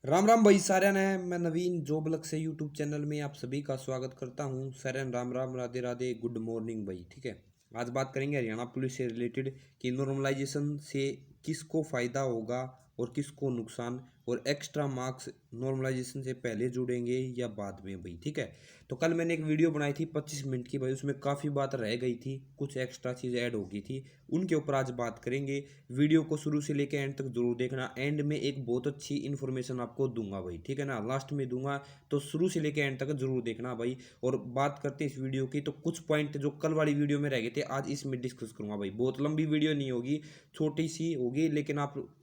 राम राम भाई सारे ने मैं नवीन जॉब लक से यूट्यूब चैनल में आप सभी का स्वागत करता हूं। सरन राम राम राधे राधे गुड मॉर्निंग भाई। ठीक है, आज बात करेंगे हरियाणा पुलिस से रिलेटेड कि नॉर्मलाइजेशन से किसको फ़ायदा होगा और किसको नुकसान, और एक्स्ट्रा मार्क्स नॉर्मलाइजेशन से पहले जुड़ेंगे या बाद में भाई। ठीक है, तो कल मैंने एक वीडियो बनाई थी 25 मिनट की भाई, उसमें काफ़ी बात रह गई थी, कुछ एक्स्ट्रा चीज़ ऐड हो गई थी, उनके ऊपर आज बात करेंगे। वीडियो को शुरू से लेकर एंड तक जरूर देखना। एंड में एक बहुत अच्छी इन्फॉर्मेशन आपको दूंगा भाई, ठीक है ना, लास्ट में दूंगा, तो शुरू से लेकर एंड तक जरूर देखना भाई। और बात करते हैं इस वीडियो की, तो कुछ पॉइंट जो कल वाली वीडियो में रह गए थे आज इसमें डिस्कस करूंगा भाई। बहुत लंबी वीडियो नहीं होगी, छोटी सी होगी, लेकिन आप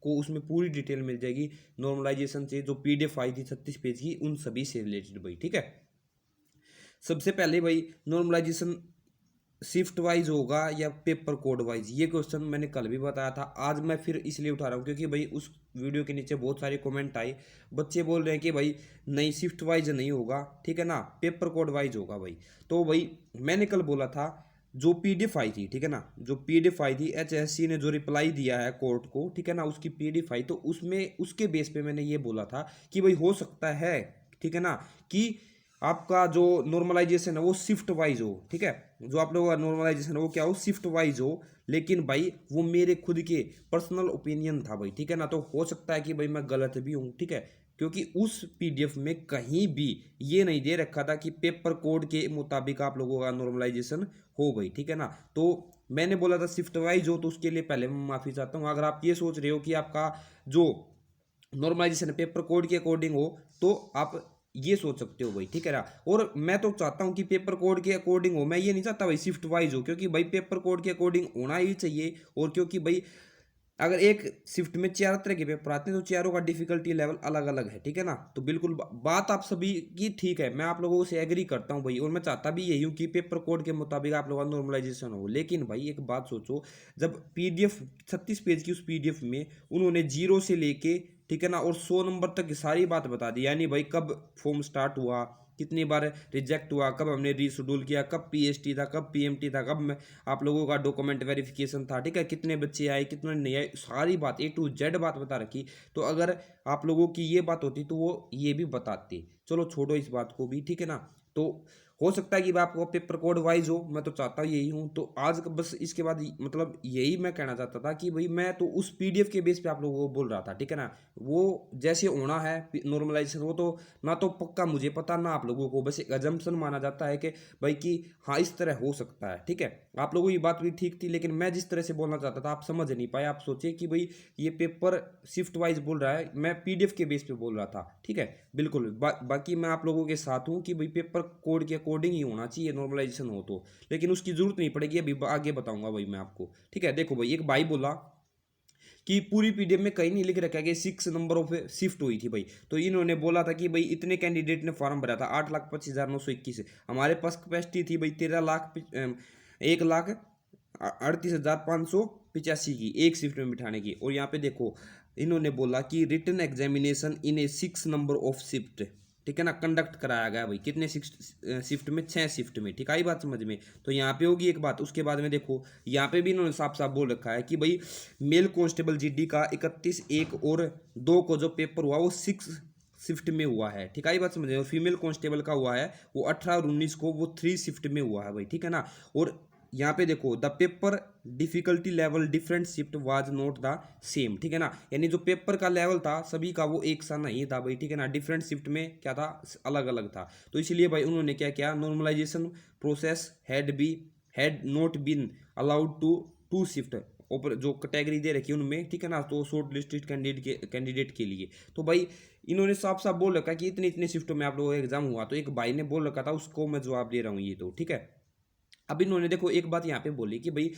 को उसमें पूरी डिटेल मिल जाएगी नॉर्मलाइजेशन से। जो पीडीएफ आई थी 36 पेज की, उन सभी से रिलेटेड भाई। ठीक है, सबसे पहले भाई नॉर्मलाइजेशन शिफ्ट वाइज होगा या पेपर कोड वाइज, ये क्वेश्चन मैंने कल भी बताया था, आज मैं फिर इसलिए उठा रहा हूँ क्योंकि भाई उस वीडियो के नीचे बहुत सारे कमेंट आए, बच्चे बोल रहे हैं कि भाई नहीं शिफ्ट वाइज नहीं होगा, ठीक है ना, पेपर कोड वाइज होगा भाई। तो भाई मैंने कल बोला था, जो पीडीएफ आई थी, ठीक है ना, जो पीडीएफ आई थी एचएससी ने जो रिप्लाई दिया है कोर्ट को, ठीक है ना, उसकी पीडीएफ आई, तो उसमें उसके बेस पे मैंने ये बोला था कि भाई हो सकता है, ठीक है ना, कि आपका जो नॉर्मलाइजेशन है वो शिफ्ट वाइज हो। ठीक है, जो आप लोगों का नॉर्मलाइजेशन है वो क्या हो, शिफ्ट वाइज हो। लेकिन भाई वो मेरे खुद के पर्सनल ओपिनियन था भाई, ठीक है ना, तो हो सकता है कि भाई मैं गलत भी हूँ। ठीक है, क्योंकि उस पीडीएफ में कहीं भी ये नहीं दे रखा था कि पेपर कोड के मुताबिक आप लोगों का नॉर्मलाइजेशन हो भाई, ठीक है ना। तो मैंने बोला था शिफ्ट वाइज हो, तो उसके लिए पहले मैं माफ़ी चाहता हूँ। अगर आप ये सोच रहे हो कि आपका जो नॉर्मलाइजेशन पेपर कोड के अकॉर्डिंग हो, तो आप ये सोच सकते हो भाई, ठीक है ना। और मैं तो चाहता हूँ कि पेपर कोड के अकॉर्डिंग हो, मैं ये नहीं चाहता भाई शिफ्ट वाइज हो, क्योंकि भाई पेपर कोड के अकॉर्डिंग होना ही चाहिए। और क्योंकि भाई अगर एक शिफ्ट में चार तरह के पेपर आते हैं तो चारों का डिफिकल्टी लेवल अलग अलग है, ठीक है ना। तो बिल्कुल बात आप सभी की ठीक है, मैं आप लोगों से एग्री करता हूँ भाई, और मैं चाहता भी यही हूँ कि पेपर कोड के मुताबिक आप लोगों का नॉर्मलाइजेशन हो। लेकिन भाई एक बात सोचो, जब पीडीएफ 36 पेज की उस पीडीएफ में उन्होंने जीरो से लेके, ठीक है ना, और 100 नंबर तक की सारी बात बता दी, यानी भाई कब फॉर्म स्टार्ट हुआ, कितनी बार रिजेक्ट हुआ, कब हमने रीशेड्यूल किया, कब पीएसटी था, कब पीएमटी था, कब आप लोगों का डॉक्यूमेंट वेरिफिकेशन था, ठीक है, कितने बच्चे आए कितने नहीं आए, सारी बात ए टू जेड बात बता रखी। तो अगर आप लोगों की ये बात होती तो वो ये भी बताते। चलो छोड़ो इस बात को भी, ठीक है ना। तो हो सकता है कि आपको पेपर कोड वाइज हो, मैं तो चाहता यही हूँ। तो आज बस इसके बाद मतलब यही मैं कहना चाहता था कि भाई मैं तो उस पीडीएफ के बेस पे आप लोगों को बोल रहा था, ठीक है ना। वो जैसे होना है नॉर्मलाइजेशन, वो तो ना तो पक्का मुझे पता ना आप लोगों को, बस एक अजम्पशन माना जाता है कि भाई कि हाँ इस तरह हो सकता है। ठीक है, आप लोगों की बात भी ठीक थी, लेकिन मैं जिस तरह से बोलना चाहता था आप समझ नहीं पाए। आप सोचे कि भाई ये पेपर शिफ्ट वाइज बोल रहा है, मैं पीडीएफ के बेस पे बोल रहा था। ठीक है, बिल्कुल बाकी मैं आप लोगों के साथ हूँ कि भाई पेपर कोड के अकॉर्डिंग ही होना चाहिए नॉर्मलाइजेशन हो तो, लेकिन उसकी जरूरत नहीं पड़ेगी, अभी आगे बताऊंगा भाई मैं आपको। ठीक है, देखो भाई एक भाई बोला कि पूरी पीडीएफ में कहीं नहीं लिख रखा कि 6 नंबर ऑफ शिफ्ट हुई थी भाई। तो इन्होंने बोला था कि भाई इतने कैंडिडेट ने फॉर्म भरा था, 8,25,921। हमारे पास कैपेसिटी थी भाई 1,38,585 की एक शिफ्ट में बिठाने की। और यहाँ पे देखो इन्होंने बोला कि written examination in a 6 number of shift, ठीक है ना, कंडक्ट कराया गया भाई कितने शिफ्ट में, 6 शिफ्ट में। ठीक आई बात समझ में। तो यहाँ पे होगी एक बात, उसके बाद में देखो यहाँ पे भी इन्होंने साफ साफ बोल रखा है कि भाई मेल कांस्टेबल जीडी का 31/1 और 2 को जो पेपर हुआ वो 6 शिफ्ट में हुआ है। ठीक है बात समझे। और फीमेल कांस्टेबल का हुआ है वो 18 और 19 को वो 3 शिफ्ट में हुआ है भाई, ठीक है ना। और यहाँ पे देखो the paper difficulty level different shift was not the same, ठीक है ना, यानी जो पेपर का लेवल था सभी का वो एक सा नहीं था भाई, ठीक है ना, डिफरेंट शिफ्ट में क्या था, अलग अलग था। तो इसलिए भाई उन्होंने क्या किया, normalization process had not been allowed to shift ऊपर जो कैटेगरी दे रखी है उनमें, ठीक है ना, तो शॉर्ट लिस्टेड कैंडिडेट के लिए। तो भाई इन्होंने साफ साफ बोल रखा कि इतने इतने शिफ्टों में आप लोगों का एग्जाम हुआ। तो एक भाई ने बोल रखा था, उसको मैं जवाब दे रहा हूँ ये तो, ठीक है। अब इन्होंने देखो एक बात यहाँ पे बोली कि भाई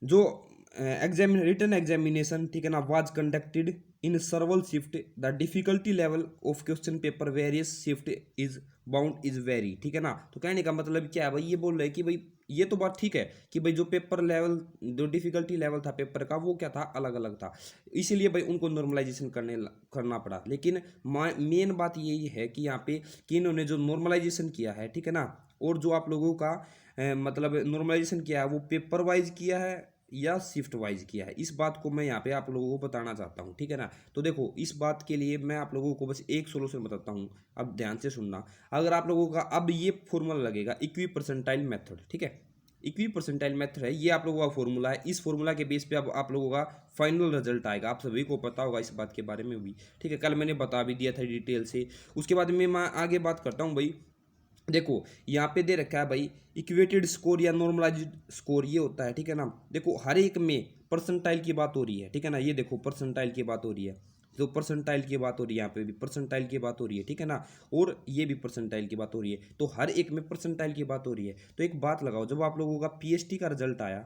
जो रिटन एग्जामिनेशन, ठीक है ना, was conducted in सर्वल shift, the difficulty level of question paper various shift is bound is very, ठीक है ना। तो कहने का मतलब क्या है भाई, ये बोल रहे हैं कि भाई ये तो बात ठीक है कि भाई जो पेपर लेवल, जो डिफिकल्टी लेवल था पेपर का वो क्या था, अलग अलग था, इसीलिए भाई उनको नॉर्मलाइजेशन करना पड़ा। लेकिन मेन बात यही है कि यहाँ पे कि इन्होंने जो नॉर्मलाइजेशन किया है, ठीक है ना, और जो आप लोगों का मतलब नॉर्मलाइजेशन किया है वो पेपर वाइज किया है या शिफ्ट वाइज किया है, इस बात को मैं यहाँ पे आप लोगों को बताना चाहता हूँ, ठीक है ना। तो देखो इस बात के लिए मैं आप लोगों को बस एक सोल्यूशन बताता हूँ, अब ध्यान से सुनना। अगर आप लोगों का अब ये फॉर्मूला लगेगा इक्वी परसेंटाइल मेथड, ठीक है, इक्वी परसेंटाइल मेथड है ये आप लोगों का फॉर्मूला है। इस फॉर्मूला के बेस पे अब आप लोगों का फाइनल रिजल्ट आएगा, आप सभी को पता होगा इस बात के बारे में भी, ठीक है, कल मैंने बता भी दिया था डिटेल से। उसके बाद में मैं आगे बात करता हूँ भाई। देखो यहाँ पे दे रखा है भाई इक्वेटेड स्कोर या नॉर्मलाइज्ड स्कोर ये होता है, ठीक है ना। देखो हर एक में परसेंटाइल की बात हो रही है, ठीक है ना, ये देखो परसेंटाइल की बात हो रही है, तो परसेंटाइल की बात हो रही है, यहाँ पे भी परसेंटाइल की बात हो रही है, ठीक है ना, और ये भी परसेंटाइल की बात हो रही है, तो हर एक में परसेंटाइल की बात हो रही है। तो एक बात लगाओ, जब आप लोगों का पीएचडी का रिजल्ट आया,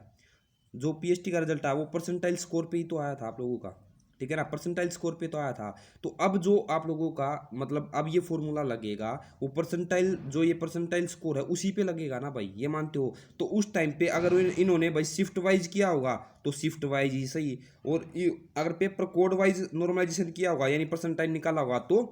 जो पीएचडी का रिजल्ट आया वो परसेंटाइल स्कोर पे ही तो आया था आप लोगों का, ठीक है ना, परसेंटाइल स्कोर पे तो आया था। तो अब जो आप लोगों का मतलब अब ये फॉर्मूला लगेगा वो परसेंटाइल, जो ये परसेंटाइल स्कोर है उसी पे लगेगा ना भाई, ये मानते हो। तो उस टाइम पे अगर इन्होंने भाई शिफ्ट वाइज किया होगा तो शिफ्ट वाइज ही सही, और अगर पेपर कोड वाइज नॉर्मलाइजेशन किया होगा यानी परसेंटाइल निकाला होगा तो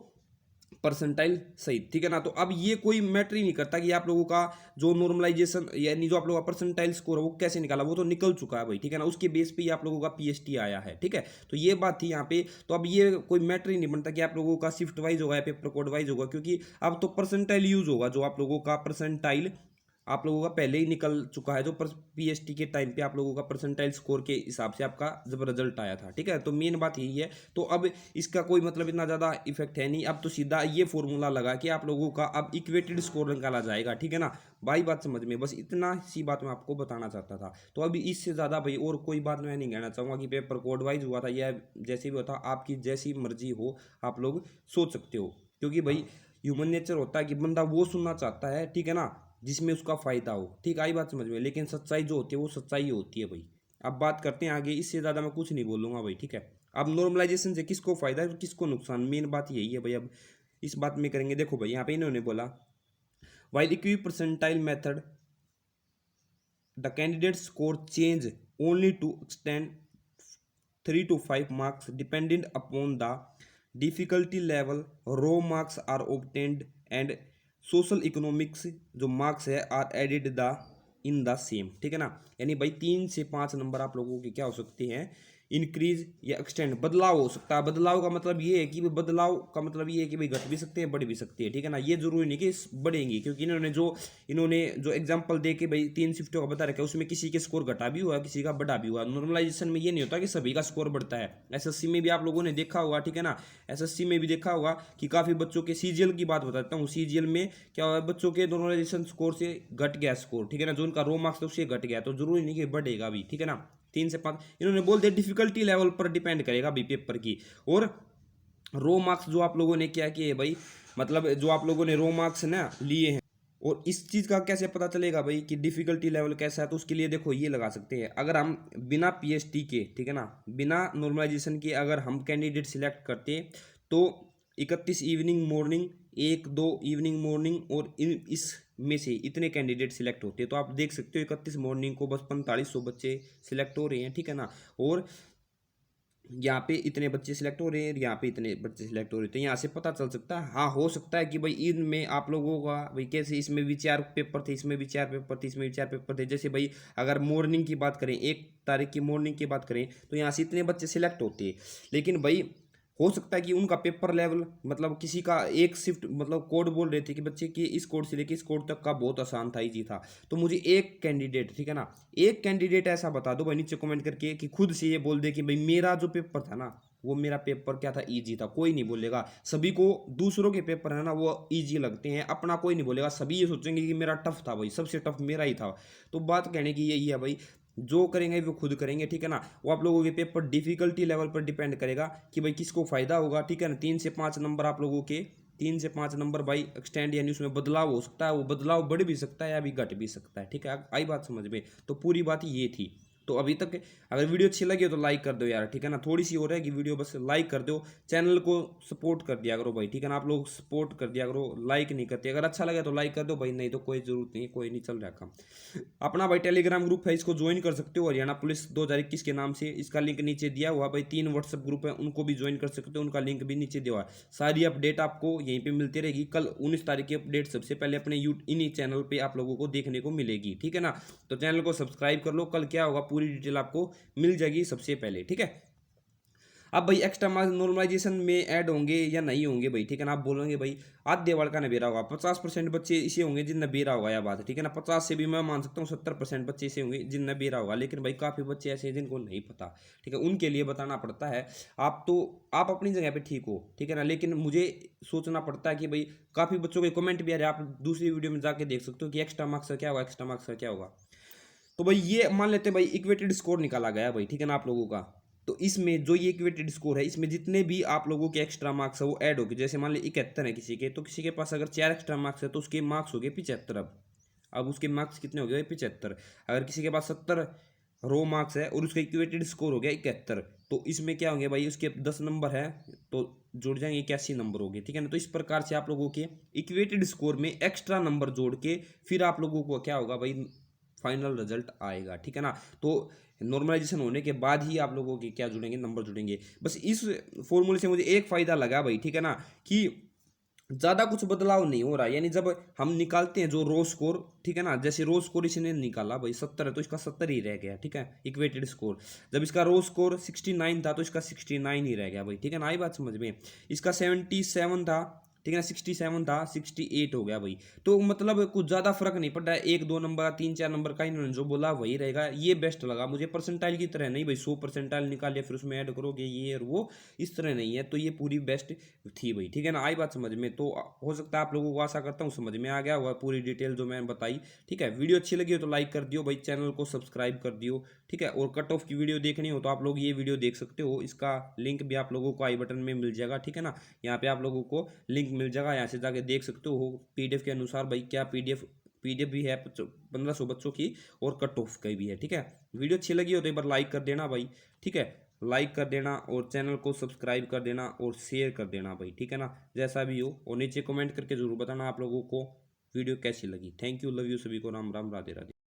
परसेंटाइल सही, ठीक है ना। तो अब ये कोई मैटर ही नहीं करता कि आप लोगों का जो नॉर्मलाइजेशन यानी जो आप लोगों का परसेंटाइल स्कोर है वो कैसे निकाला, वो तो निकल चुका है भाई, ठीक है ना, उसके बेस पे ही आप लोगों का पीएचडी आया है, ठीक है। तो ये बात थी यहाँ पे। तो अब ये कोई मैटर ही नहीं बनता कि आप लोगों का शिफ्ट वाइज होगा या पेपर कोड वाइज होगा, क्योंकि अब तो परसेंटाइल यूज होगा, जो आप लोगों का परसेंटाइल आप लोगों का पहले ही निकल चुका है, जो पीएचडी के टाइम पे आप लोगों का परसेंटाइल स्कोर के हिसाब से आपका जब रिजल्ट आया था, ठीक है। तो मेन बात यही है। तो अब इसका कोई मतलब इतना ज़्यादा इफेक्ट है नहीं, अब तो सीधा ये फॉर्मूला लगा कि आप लोगों का अब इक्वेटेड स्कोर निकाला जाएगा, ठीक है ना भाई, बात समझ में, बस इतना सी बात मैं आपको बताना चाहता था। तो अभी इससे ज़्यादा भाई और कोई बात मैं नहीं कहना चाहूँगा कि पेपर कोड वाइज हुआ था या जैसे भी होता, आपकी जैसी मर्जी हो आप लोग सोच सकते हो, क्योंकि भाई ह्यूमन नेचर होता है कि बंदा वो सुनना चाहता है, ठीक है ना, जिसमें उसका फायदा हो, ठीक आई बात समझ में। लेकिन सच्चाई जो होती है वो सच्चाई होती है भाई। अब बात करते हैं आगे, इससे ज़्यादा मैं कुछ नहीं बोलूँगा भाई, ठीक है। अब नॉर्मलाइजेशन से किसको फायदा है किसको नुकसान, मेन बात यही है भाई। अब इस बात में करेंगे, देखो भाई यहाँ पे इन्होंने बोला while equipercentile method the candidate score change only to extend 3 to 5 marks depending upon the difficulty level. Raw marks are obtained and social economics जो मार्क्स है are added the in the same, ठीक है ना। यानी भाई 3 से 5 number आप लोगों के क्या हो सकते हैं, इंक्रीज या एक्सटेंड, बदलाव हो सकता है। बदलाव का मतलब ये है कि भाई बदलाव का मतलब ये है कि भाई घट भी सकते हैं बढ़ भी सकती है, ठीक है ना। ये जरूरी नहीं कि बढ़ेंगी, क्योंकि इन्होंने जो एग्जांपल दे के भाई 3 शिफ्टों का बता रखा है उसमें किसी के स्कोर घटा भी हुआ किसी का बढ़ा भी हुआ। नॉर्मलाइजेशन में ये नहीं होता कि सभी का स्कोर बढ़ता है। एसएससी में भी आप लोगों ने देखा होगा, ठीक है ना, एसएससी में भी देखा होगा कि काफ़ी बच्चों के सीजीएल की बात बताता हूँ, सीजीएल में क्या हुआ, बच्चों के नॉर्मलाइजेशन स्कोर से घट गया स्कोर, ठीक है ना, जो उनका रो मार्क्स था उससे घट गया। तो जरूरी नहीं कि बढ़ेगा भी, ठीक है ना। 3 से 5 इन्होंने बोल दिया डिफिकल्टी लेवल पर डिपेंड करेगा भी पेपर की। और रो मार्क्स जो आप लोगों ने क्या किए भाई, मतलब जो आप लोगों ने रो मार्क्स ना लिए हैं, और इस चीज़ का कैसे पता चलेगा भाई कि डिफिकल्टी लेवल कैसा है, तो उसके लिए देखो ये लगा सकते हैं। अगर हम बिना पीएचडी के, ठीक है ना, बिना नॉर्मलाइजेशन के अगर हम कैंडिडेट सिलेक्ट करते तो 31 इवनिंग मॉर्निंग, 1-2 इवनिंग मॉर्निंग और इस में से इतने कैंडिडेट सिलेक्ट होते हैं। तो आप देख सकते हो 31 मॉर्निंग को बस 4500 बच्चे सिलेक्ट हो रहे हैं, ठीक है ना, और यहाँ पे इतने बच्चे सिलेक्ट हो रहे हैं, यहाँ पे इतने बच्चे सिलेक्ट हो रहे हैं। तो यहाँ से पता चल सकता है, हाँ हो सकता है कि भाई इनमें आप लोगों का भाई कैसे, इसमें भी 4 पेपर थे, इसमें भी 4 पेपर थे, इसमें भी 4 पेपर थे। जैसे भाई अगर मॉर्निंग की बात करें, 1 तारीख की मॉर्निंग की बात करें तो यहाँ से इतने बच्चे सिलेक्ट होते हैं। लेकिन भाई हो सकता है कि उनका पेपर लेवल मतलब किसी का एक शिफ्ट मतलब कोड बोल रहे थे कि बच्चे की इस कोड से लेकर इस कोड तक का बहुत आसान था, ईजी था। तो मुझे एक कैंडिडेट, ठीक है ना, एक कैंडिडेट ऐसा बता दो भाई नीचे कमेंट करके कि खुद से ये बोल दे कि भाई मेरा जो पेपर था ना वो मेरा पेपर क्या था, ईजी था। कोई नहीं बोलेगा, सभी को दूसरों के पेपर है ना वो ईजी लगते हैं, अपना कोई नहीं बोलेगा। सभी ये सोचेंगे कि मेरा टफ था भाई, सबसे टफ मेरा ही था। तो बात कहने की यही है भाई, जो करेंगे वो खुद करेंगे, ठीक है ना। वो आप लोगों के पेपर डिफिकल्टी लेवल पर डिपेंड करेगा कि भाई किसको फायदा होगा, ठीक है ना। 3 से 5 नंबर आप लोगों के 3 से 5 नंबर भाई एक्सटेंड यानी उसमें बदलाव हो सकता है, वो बदलाव बढ़ भी सकता है या भी घट भी सकता है, ठीक है। आई बात समझ में। तो पूरी बात ये थी। तो अभी तक अगर वीडियो अच्छी लगी हो तो लाइक कर दो यार, ठीक है ना। थोड़ी सी और है कि वीडियो बस लाइक कर दो, चैनल को सपोर्ट कर दिया करो भाई, ठीक है ना। आप लोग सपोर्ट कर दिया करो, लाइक नहीं करते। अगर अच्छा लगे तो लाइक कर दो भाई, नहीं तो कोई जरूरत नहीं, कोई नहीं, चल रहा काम। अपना भाई टेलीग्राम ग्रुप है, इसको ज्वाइन कर सकते हो, हरियाणा पुलिस 2021 के नाम से। इसका लिंक नीचे दिया हुआ भाई। 3 व्हाट्सएप ग्रुप है, उनको भी ज्वाइन कर सकते हो, उनका लिंक भी नीचे दिया हुआ है। सारी अपडेट आपको यहीं पे मिलती रहेगी। कल 19 तारीख की अपडेट सबसे पहले अपने इन्हीं चैनल पे आप लोगों को देखने को मिलेगी, ठीक है ना। तो चैनल को सब्सक्राइब कर लो, कल क्या होगा पूरी डिटेल आपको मिल जाएगी सबसे पहले, ठीक है। अब भाई एक्स्ट्रा मार्क्स नॉर्मलाइजेशन में ऐड होंगे या नहीं होंगे भाई, ठीक है ना। आप बोलोगे भाई आधे वाल का नबेरा होगा, 50% बच्चे इसे होंगे जिन नबेरा होगा, या बात है, ठीक है ना। 50 से भी मैं मान सकता हूँ 70% बच्चे इसे होंगे जिन नबेरा होगा, लेकिन भाई काफ़ी बच्चे ऐसे हैं जिनको नहीं पता, ठीक है, उनके लिए बताना पड़ता है। आप अपनी जगह पे ठीक हो, ठीक है ना, लेकिन मुझे सोचना पड़ता है कि भाई काफ़ी बच्चों के कमेंट भी आ रहे हैं, आप दूसरी वीडियो में जाके देख सकते हो कि एक्स्ट्रा मार्क्स का क्या होगा, एक्स्ट्रा मार्क्स का क्या होगा। तो भाई ये मान लेते हैं भाई इक्वेटेड स्कोर निकाला गया भाई, ठीक है ना, आप लोगों का। तो इसमें जो ये इक्वेटेड स्कोर है, इसमें जितने भी आप लोगों के एक्स्ट्रा मार्क्स है वो ऐड होगी। जैसे मान ली 71 है किसी के, तो किसी के पास अगर 4 एक्स्ट्रा मार्क्स है तो उसके मार्क्स हो गए 75। अब उसके मार्क्स कितने हो गए? 75। अगर किसी के पास 70 रो मार्क्स है और उसका इक्वेटेड स्कोर हो गया 71, तो इसमें क्या होंगे भाई, उसके 10 नंबर है तो जुड़ जाएंगे 81 नंबर हो गए, ठीक है ना। तो इस प्रकार से आप लोगों के इक्वेटेड स्कोर में एक्स्ट्रा नंबर जोड़ के फिर आप लोगों को क्या होगा भाई, फाइनल रिजल्ट आएगा, ठीक है ना। तो नॉर्मलाइजेशन होने के बाद ही आप लोगों के क्या जुड़ेंगे, नंबर जुड़ेंगे। बस इस फॉर्मूले से मुझे एक फ़ायदा लगा भाई, ठीक है ना, कि ज़्यादा कुछ बदलाव नहीं हो रहा। यानी जब हम निकालते हैं जो रो स्कोर, ठीक है ना, जैसे रो स्कोर इसने निकाला भाई 70 है तो इसका 70 ही रह गया, ठीक है, इक्वेटेड स्कोर। जब इसका रो स्कोर 69 था तो इसका 69 ही रह गया भाई, ठीक है ना। आई बात समझ में। इसका 77 था, ठीक है ना, 67 था, 68 हो गया भाई। तो मतलब कुछ ज़्यादा फर्क नहीं पड़ रहा है, 1-2 नंबर 3-4 नंबर का इन्होंने जो बोला वही रहेगा। ये बेस्ट लगा मुझे, परसेंटाइल की तरह नहीं भाई 100 परसेंटाइल निकाल लिया फिर उसमें ऐड करोगे ये और वो, इस तरह नहीं है। तो ये पूरी बेस्ट थी भाई, ठीक है ना। आई बात समझ में। तो हो सकता है आप लोगों को, आशा करता हूँ समझ में आ गया हुआ पूरी डिटेल जो मैंने बताई, ठीक है। वीडियो अच्छी लगी हो तो लाइक कर दियो भाई, चैनल को सब्सक्राइब कर दियो, ठीक है। और कट ऑफ की वीडियो देखनी हो तो आप लोग ये वीडियो देख सकते हो, इसका लिंक भी आप लोगों को आई बटन में मिल जाएगा, ठीक है ना। यहाँ पे आप लोगों को लिंक मिल जाएगा, यहाँ से जाके देख सकते हो पीडीएफ के अनुसार भाई, क्या पीडीएफ भी है 1500 बच्चों की और कट ऑफ की भी है, ठीक है। वीडियो अच्छी लगी हो तो एक बार लाइक कर देना भाई, ठीक है, लाइक कर देना और चैनल को सब्सक्राइब कर देना और शेयर कर देना भाई, ठीक है ना। जैसा भी हो, और नीचे कमेंट करके जरूर बताना आप लोगों को वीडियो कैसी लगी। थैंक यू, लव यू सभी को, राम राम, राधे राधे।